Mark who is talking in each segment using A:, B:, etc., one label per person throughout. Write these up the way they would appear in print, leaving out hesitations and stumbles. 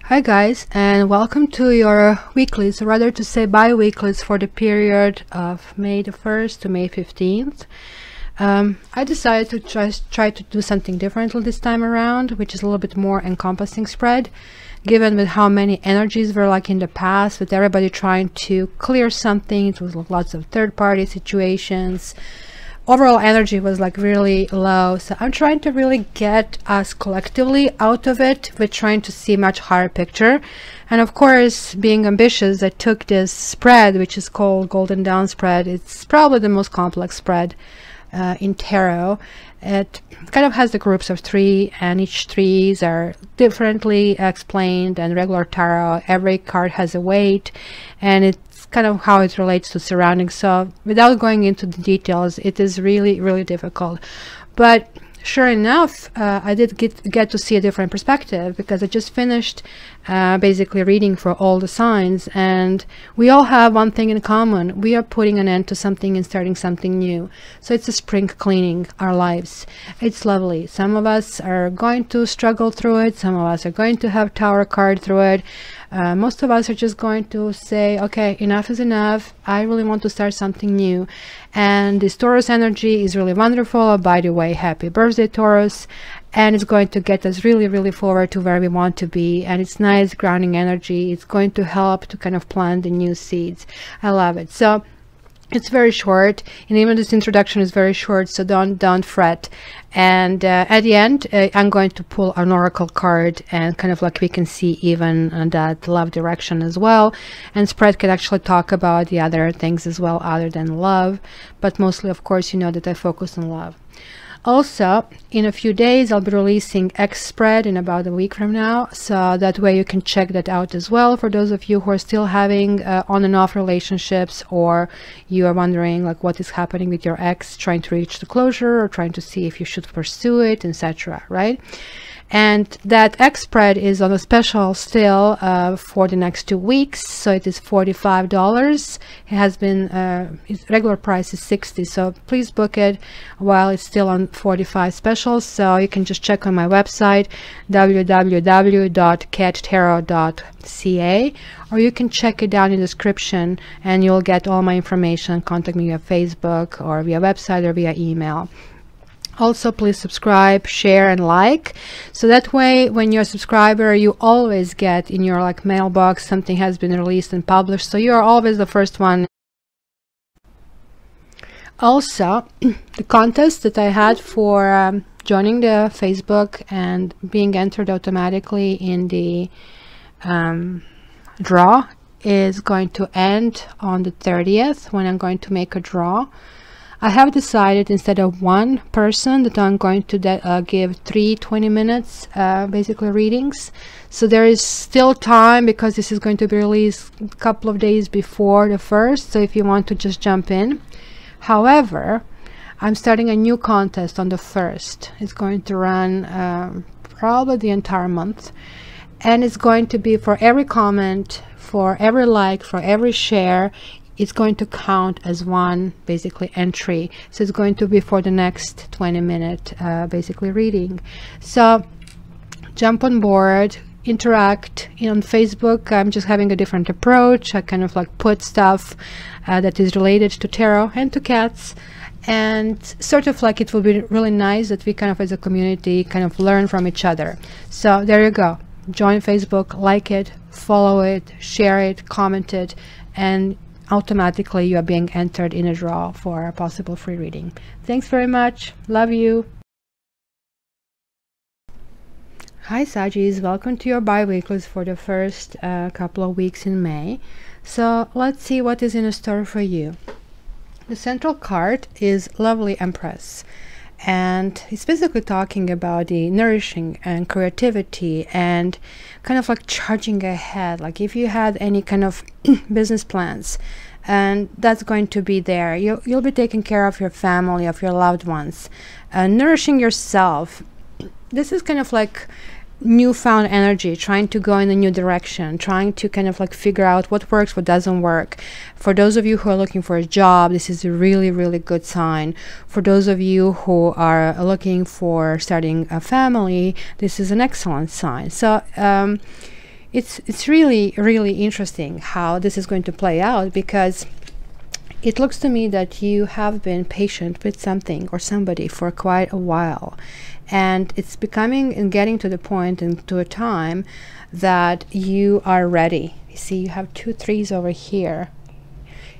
A: Hi guys, and welcome to your weeklies, or rather to say bi-weeklies for the period of May the 1st to May 15th. I decided to try to do something different this time around, which is a little bit more encompassing spread, given with how many energies were like in the past, with everybody trying to clear something. It was lots of third-party situations. Overall energy was like really low, so I'm trying to really get us collectively out of it. We're trying to see much higher picture, and of course, being ambitious, I took this spread which is called Golden Dawn spread. It's probably the most complex spread in tarot. It kind of has the groups of 3, and each 3s are differently explained. And regular tarot, every card has a weight, and it's kind of how it relates to surroundings. So without going into the details, it is really difficult. But sure enough, I did get to see a different perspective, because I just finished basically reading for all the signs, and we all have one thing in common. We are putting an end to something and starting something new. So it's a spring cleaning our lives. It's lovely. Some of us are going to struggle through it. Some of us are going to have Tower card through it. Most of us are just going to say, okay, enough is enough. I really want to start something new. And this Taurus energy is really wonderful. By the way, happy birthday, Taurus. And it's going to get us really forward to where we want to be. And it's nice grounding energy. It's going to help to kind of plant the new seeds. I love it. So it's very short, and even this introduction is very short, so don't fret. And at the end, I'm going to pull an oracle card, and kind of like we can see even that love direction as well. And spread can actually talk about the other things as well other than love, but mostly, of course, you know that I focus on love. Also, in a few days, I'll be releasing X spread in about a week from now, so that way you can check that out as well. For those of you who are still having on and off relationships, or you are wondering like what is happening with your ex, trying to reach the closure, or trying to see if you should pursue it, etc., right? And that X spread is on a special still for the next 2 weeks, so it is $45. It has been its regular price is $60, so please book it while it's still on 45 specials. So you can just check on my website www.cattarot.ca, or you can check it down in the description, and you'll get all my information. Contact me via Facebook or via website or via email. Also, please subscribe, share, and like, so that way when you're a subscriber, you always get in your like mailbox something has been released and published, so you're always the first one. Also, the contest that I had for joining the Facebook and being entered automatically in the draw is going to end on the 30th, when I'm going to make a draw. I have decided, instead of one person, that I'm going to give 3 20 minutes basically readings. So there is still time, because this is going to be released a couple of days before the 1st, so if you want to just jump in. However, I'm starting a new contest on the 1st. It's going to run probably the entire month, and it's going to be for every comment, for every like, for every share. It's going to count as one basically entry, so it's going to be for the next 20-minute basically reading. So jump on board, interact. On Facebook, I'm just having a different approach. I kind of like put stuff that is related to tarot and to cats, and sort of like it will be really nice that we kind of as a community kind of learn from each other. So there you go. Join Facebook, like it, follow it, share it, comment it, and automatically you are being entered in a draw for a possible free reading. Thanks very much. Love you. Hi Sagis, welcome to your bi-weeklies for the first couple of weeks in May. So let's see what is in store for you. The central card is Lovely Empress, and it's basically talking about the nourishing and creativity and kind of like charging ahead. Like if you had any kind of business plans, and that's going to be there. You'll be taking care of your family, of your loved ones, nourishing yourself. This is kind of like newfound energy, trying to go in a new direction, trying to kind of like figure out what works, what doesn't work. For those of you who are looking for a job, this is a really good sign. For those of you who are looking for starting a family, this is an excellent sign. So it's really, really interesting how this is going to play out, because it looks to me that you have been patient with something or somebody for quite a while, and it's becoming and getting to the point and to a time that you are ready. You see, you have 2 threes over here.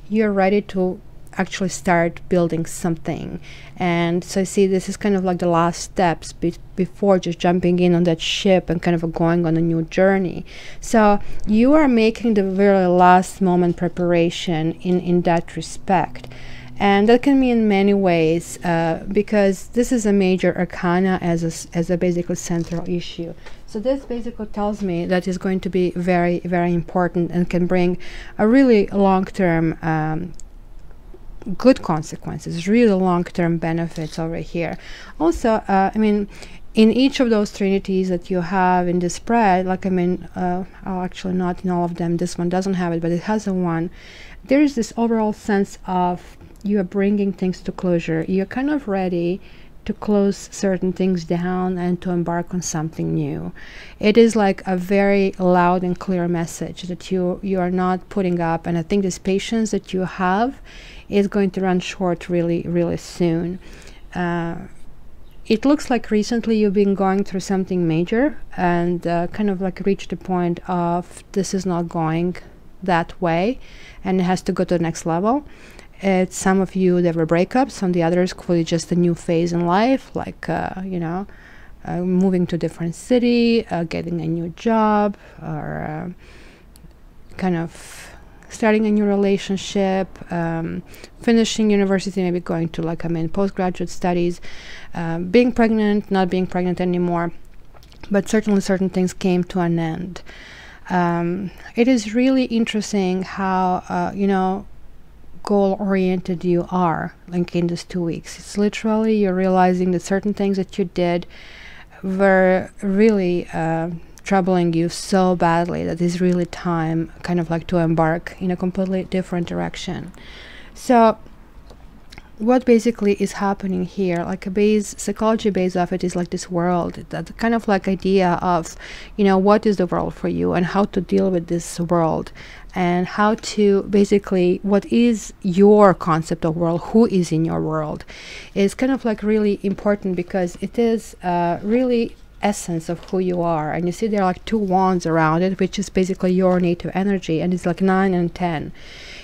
A: You're ready to actually start building something. And so see, this is kind of like the last steps before just jumping in on that ship and kind of going on a new journey. So you are making the very last moment preparation in that respect. And that can mean many ways, because this is a major arcana as a basically central issue. So this basically tells me that it's going to be very, very important and can bring a really long-term good consequences, really long-term benefits over here. Also, I mean, in each of those trinities that you have in the spread, like, I mean, actually not in all of them, this one doesn't have it, but it has a 1. There is this overall sense of you are bringing things to closure. You're kind of ready to close certain things down and to embark on something new. It is like a very loud and clear message that you are not putting up, and I think this patience that you have is going to run short really, really soon. It looks like recently you've been going through something major and kind of like reached the point of this is not going that way and it has to go to the next level. It's some of you, there were breakups, on the others clearly just a new phase in life, like you know, moving to a different city, getting a new job, or kind of starting a new relationship, finishing university, maybe going to, like, I mean, postgraduate studies, being pregnant, not being pregnant anymore, but certainly certain things came to an end. It is really interesting how you know, goal-oriented you are, like in these 2 weeks. It's literally you're realizing that certain things that you did were really troubling you so badly that it's really time kind of like to embark in a completely different direction. So what basically is happening here, like a base psychology base of it, is like this world, that kind of like idea of, you know, what is the world for you and how to deal with this world, and how to basically, what is your concept of world, who is in your world, is kind of like really important, because it is really essence of who you are. And you see there are like 2 wands around it, which is basically your native energy, and it's like 9 and 10.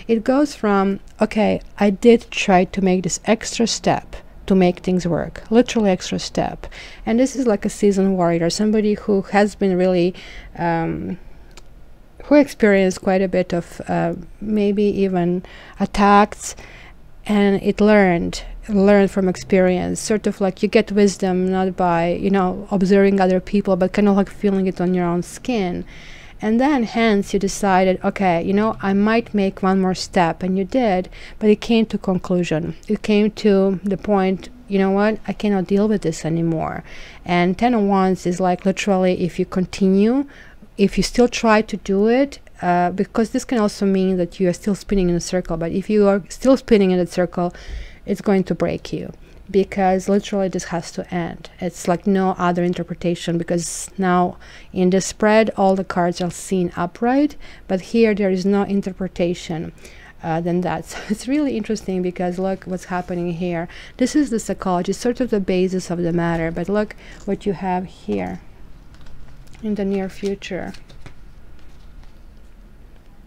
A: It goes from, okay, I did try to make this extra step to make things work, literally extra step. And this is like a seasoned warrior, somebody who has been really who experienced quite a bit of maybe even attacks, and it learned from experience, sort of like you get wisdom not by, you know, observing other people, but kind of like feeling it on your own skin. And then hence you decided, okay, you know, I might make one more step, and you did, but it came to conclusion. It came to the point, you know what, I cannot deal with this anymore. And 10 of Wands is like literally, if you continue, if you still try to do it, because this can also mean that you are still spinning in a circle, but if you are still spinning in a circle, it's going to break you, because literally this has to end. It's like no other interpretation, because now in the spread all the cards are seen upright, but here there is no interpretation than that. So it's really interesting, because look what's happening here. This is the psychology, sort of the basis of the matter, but look what you have here in the near future.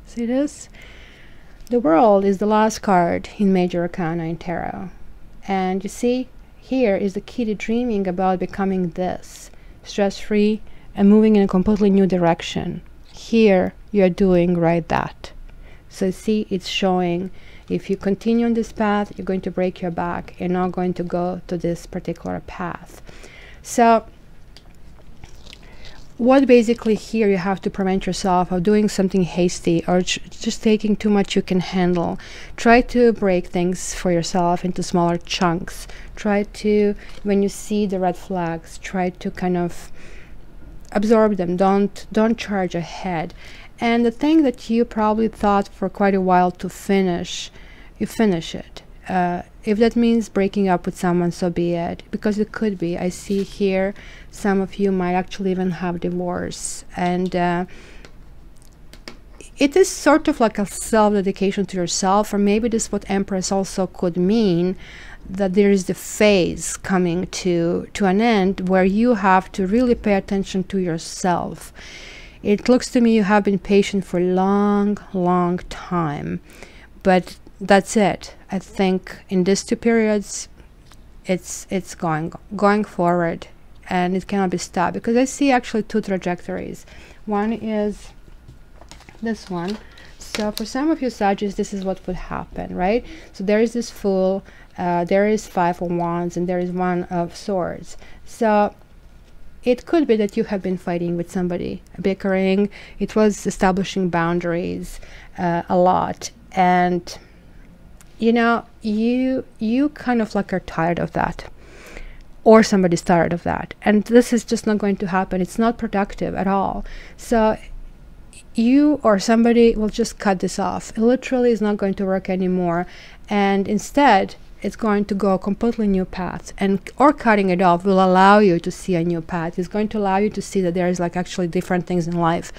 A: See this? The World is the last card in Major Arcana in Tarot. And you see, here is the key to dreaming about becoming this, stress-free and moving in a completely new direction. Here, you're doing right that. So see, it's showing if you continue on this path, you're going to break your back. You're not going to go to this particular path. So what basically here you have to prevent yourself of doing something hasty or just taking too much you can handle. Try to break things for yourself into smaller chunks. Try to, when you see the red flags, try to kind of absorb them. Don't charge ahead. And the thing that you probably thought for quite a while to finish, you finish it. If that means breaking up with someone, so be it, because it could be. I see here some of you might actually even have divorce, and it is sort of like a self-dedication to yourself, or maybe this is what Empress also could mean, that there is the phase coming to an end where you have to really pay attention to yourself. It looks to me you have been patient for a long time, but that's it. I think in these 2 periods, it's going forward, and it cannot be stopped, because I see actually 2 trajectories. One is this one. So for some of you Sagittarius, this is what would happen, right? So there is this Fool, there is 5 of Wands, and there is 1 of Swords. So it could be that you have been fighting with somebody, bickering. It was establishing boundaries a lot, and you know, you kind of like are tired of that, or somebody's tired of that, and this is just not going to happen. It's not productive at all. So you or somebody will just cut this off. It literally is not going to work anymore, and instead it's going to go a completely new path. And or cutting it off will allow you to see a new path. It's going to allow you to see that there is like actually different things in life,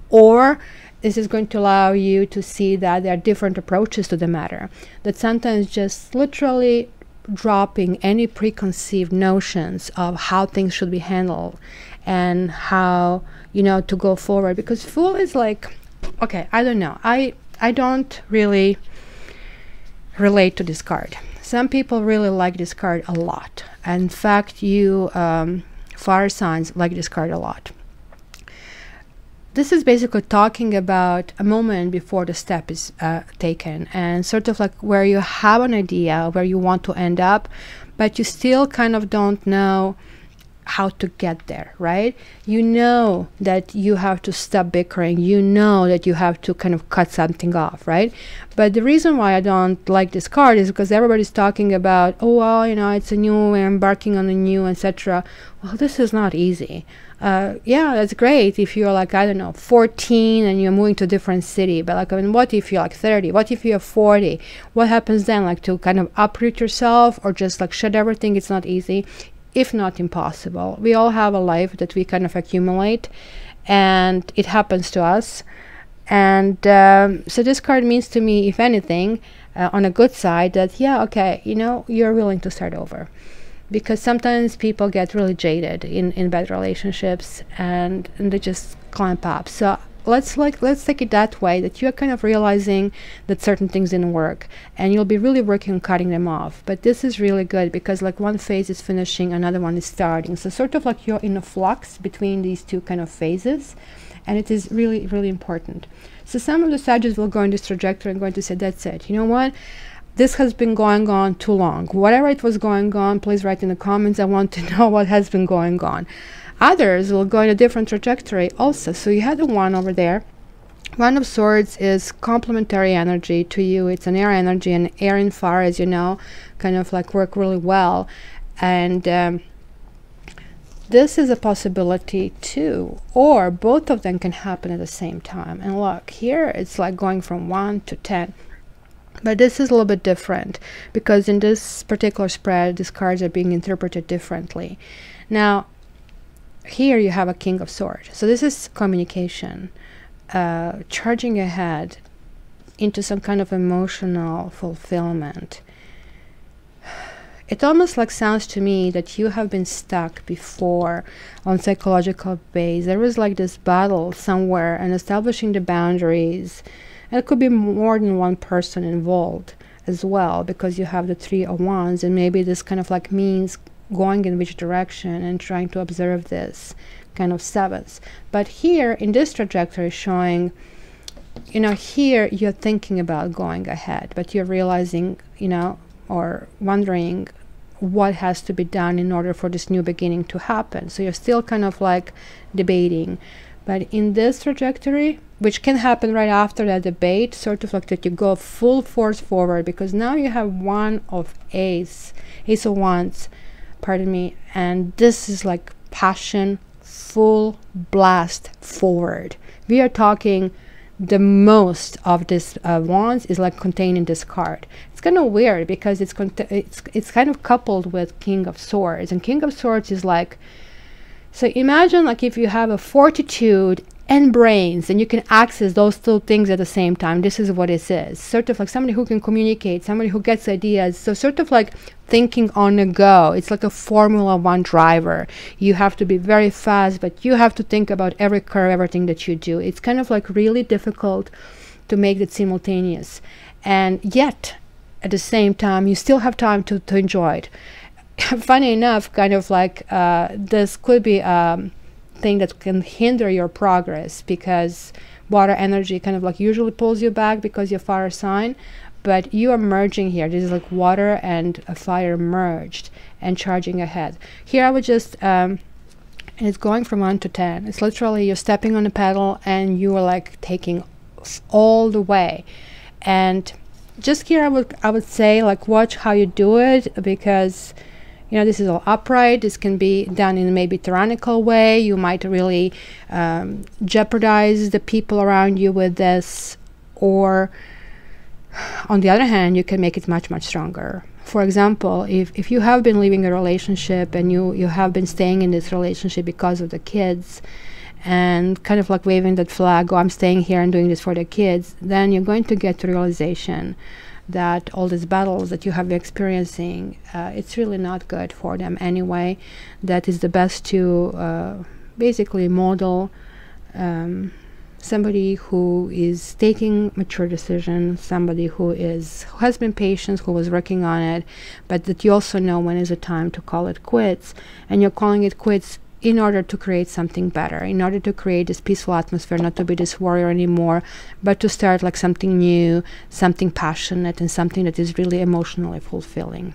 A: or this is going to allow you to see that there are different approaches to the matter, that sometimes just literally dropping any preconceived notions of how things should be handled and how, you know, to go forward. Because Fool is like, okay, I don't know, I don't really relate to this card. Some people really like this card a lot. In fact, you fire signs like this card a lot. This is basically talking about a moment before the step is taken, and sort of like where you have an idea where you want to end up, but you still kind of don't know how to get there, right? You know that you have to stop bickering, you know that you have to kind of cut something off, right? But the reason why I don't like this card is because everybody's talking about, oh well, you know, it's a new, we're embarking on a new, etc. Well, this is not easy. Yeah, that's great if you're like, I don't know, 14 and you're moving to a different city, but like, I mean, what if you're like 30? What if you're 40? What happens then? Like, to kind of uproot yourself or just like shut everything? It's not easy, if not impossible. We all have a life that we kind of accumulate, and it happens to us. And so this card means to me, if anything, on a good side, that yeah, okay, you know, you're willing to start over. Because sometimes people get really jaded in bad relationships, and they just clamp up. So let's take it that way, that you're kind of realizing that certain things didn't work, and you'll be really working on cutting them off. But this is really good, because like one phase is finishing, another one is starting. So sort of like you're in a flux between these 2 kind of phases, and it is really, really important. So some of the Sagittarius will go in this trajectory and going to say, that's it, you know what, this has been going on too long. Whatever it was going on, please write in the comments. I want to know what has been going on. Others will go in a different trajectory also. So you had the 1 over there. 1 of Swords is complementary energy to you. It's an air energy, and air and fire, as you know, kind of like work really well. And this is a possibility too, or both of them can happen at the same time. And look, here it's like going from 1 to 10. But this is a little bit different, because in this particular spread, these cards are being interpreted differently. Now, here you have a King of Swords. So this is communication, charging ahead into some kind of emotional fulfillment. It almost like sounds to me that you have been stuck before on psychological base. There was like this battle somewhere, and establishing the boundaries. And it could be more than one person involved as well, because you have the 3 of Wands, and maybe this kind of like means going in which direction and trying to observe this kind of 7th. But here in this trajectory showing, you know, here you're thinking about going ahead, but you're realizing, you know, or wondering what has to be done in order for this new beginning to happen. So you're still kind of like debating. But in this trajectory, which can happen right after that debate, sort of like that you go full force forward, because now you have 1 of Ace of Wands, pardon me, and this is like passion, full blast forward. We are talking the most of this Wands is like contained in this card. It's kind of weird, because it's kind of coupled with King of Swords, and King of Swords is like, so imagine like if you have a fortitude and brains, and you can access those two things at the same time. This is what it is. Sort of like somebody who can communicate, somebody who gets ideas. So sort of like thinking on the go. It's like a Formula One driver. You have to be very fast, but you have to think about every curve, everything that you do. It's kind of like really difficult to make that simultaneous. And yet, at the same time, you still have time to enjoy it. Funny enough, kind of like this could be thing that can hinder your progress, because water energy kind of like usually pulls you back because you're fire sign, but you are merging here. This is like water and a fire merged and charging ahead. Here I would just and it's going from 1 to 10. It's literally you're stepping on the pedal and you are like taking all the way. And just here I would say, like, watch how you do it, because you know, this is all upright. This can be done in maybe tyrannical way. You might really jeopardize the people around you with this. Or on the other hand, you can make it much, much stronger. For example, if you have been leaving a relationship and you have been staying in this relationship because of the kids, and kind of like waving that flag, oh, I'm staying here and doing this for the kids, then you're going to get to realization that all these battles that you have experiencing, it's really not good for them anyway. That is the best to basically model somebody who is taking mature decisions, somebody who has been patient, who was working on it, but that you also know when is a time to call it quits, and you're calling it quits in order to create something better, in order to create this peaceful atmosphere, not to be this warrior anymore, but to start like something new, something passionate, and something that is really emotionally fulfilling.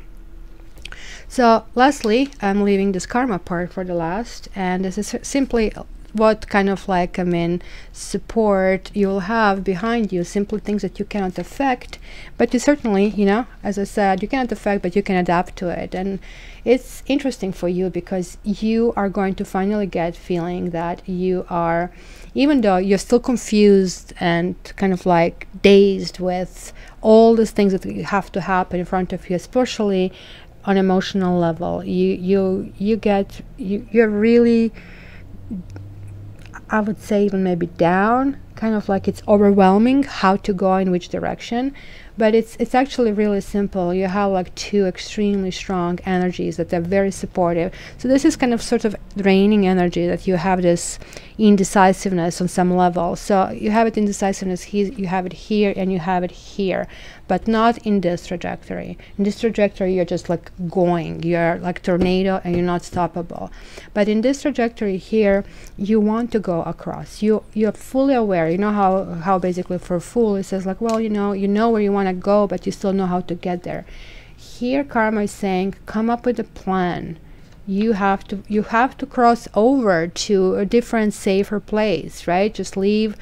A: So lastly, I'm leaving this karma part for the last, and this is simply what kind of like, I mean, support you'll have behind you, simply things that you cannot affect, but you certainly, you know, as I said, you cannot affect, but you can adapt to it. And it's interesting for you because you are going to finally get feeling that you are, even though you're still confused and kind of like dazed with all these things that have to happen in front of you, especially on emotional level, you're really, I would say, even maybe down, kind of like it's overwhelming how to go in which direction. But it's actually really simple. You have like two extremely strong energies that are very supportive. So this is kind of sort of draining energy, that you have this indecisiveness on some level. So you have it indecisiveness here, you have it here, and you have it here, but not in this trajectory. In this trajectory, you're just like going. You're like tornado and you're not stoppable. But in this trajectory here, you want to go across. You're fully aware. You know how basically for Fool it says like, well, you know where you want to go, but you still know how to get there. Here karma is saying, come up with a plan. You have to cross over to a different, safer place, right? Just leave.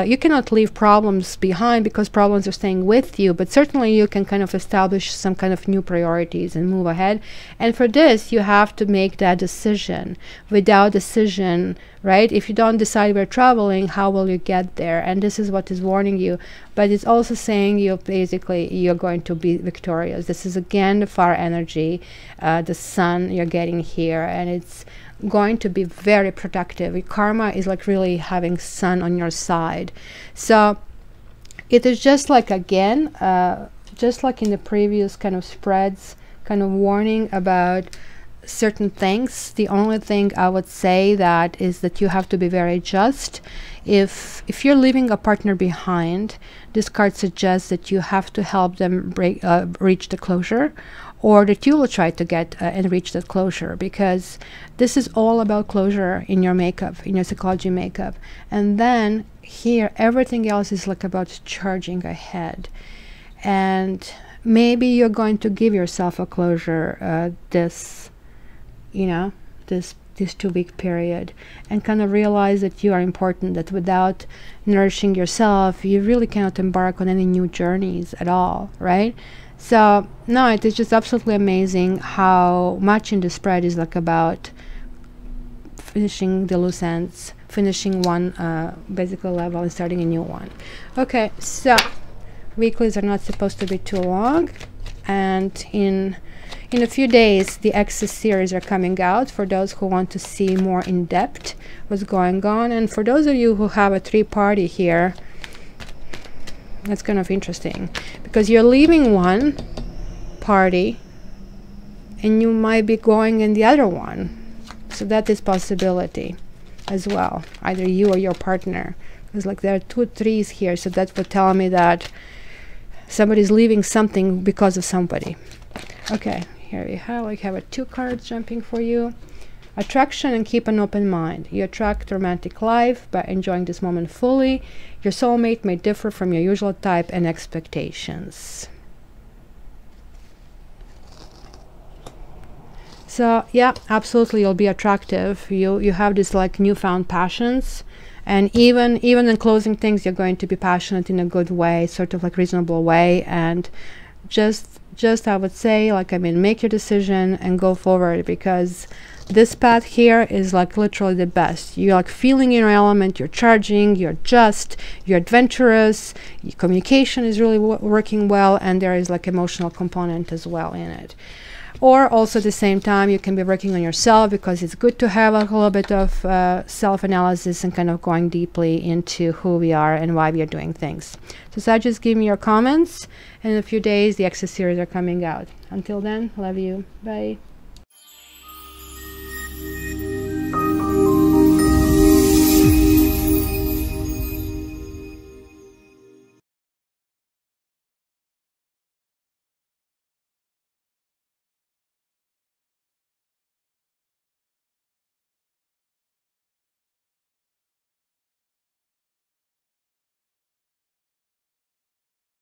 A: You cannot leave problems behind because problems are staying with you, but certainly you can kind of establish some kind of new priorities and move ahead. And for this, you have to make that decision. Without decision, right? If you don't decide where traveling, how will you get there? And this is what is warning you. But it's also saying you're going to be victorious. This is again the fire energy, the sun you're getting here, and it's going to be very productive. Karma is like really having sun on your side. So it is just like, again, just like in the previous kind of spreads, kind of warning about certain things. The only thing I would say that is that you have to be very just. If you're leaving a partner behind, this card suggests that you have to help them reach the closure, or that you will try to get and reach that closure, because this is all about closure in your makeup, in your psychology makeup. And then here everything else is like about charging ahead. And maybe you're going to give yourself a closure this 2-week period, and kind of realize that you are important, that without nourishing yourself you really cannot embark on any new journeys at all, right? So no, it is just absolutely amazing how much in the spread is like about finishing the loose ends, finishing one basic level and starting a new one. Okay, so weeklies are not supposed to be too long, and in In a few days, the Access series are coming out for those who want to see more in depth what's going on. And for those of you who have a 3-party here, that's kind of interesting because you're leaving one party and you might be going in the other one. So that is possibility as well, either you or your partner. It's like there are 2 3s here, so that would tell me that somebody's leaving something because of somebody. Okay, here we have, like, have 2 cards jumping for you. Attraction and keep an open mind. You attract romantic life by enjoying this moment fully. Your soulmate may differ from your usual type and expectations. So yeah, absolutely, you'll be attractive. You have this like newfound passions, and even in closing things, you're going to be passionate in a good way, sort of like reasonable way, and just I would say, like, I mean, make your decision and go forward, because this path here is like literally the best. You're like feeling in your element, you're charging, you're adventurous, your communication is really working well, and there is like emotional component as well in it. Or also at the same time, you can be working on yourself, because it's good to have a little bit of self-analysis and kind of going deeply into who we are and why we are doing things. So just give me your comments. In a few days, the Access series are coming out. Until then, love you. Bye.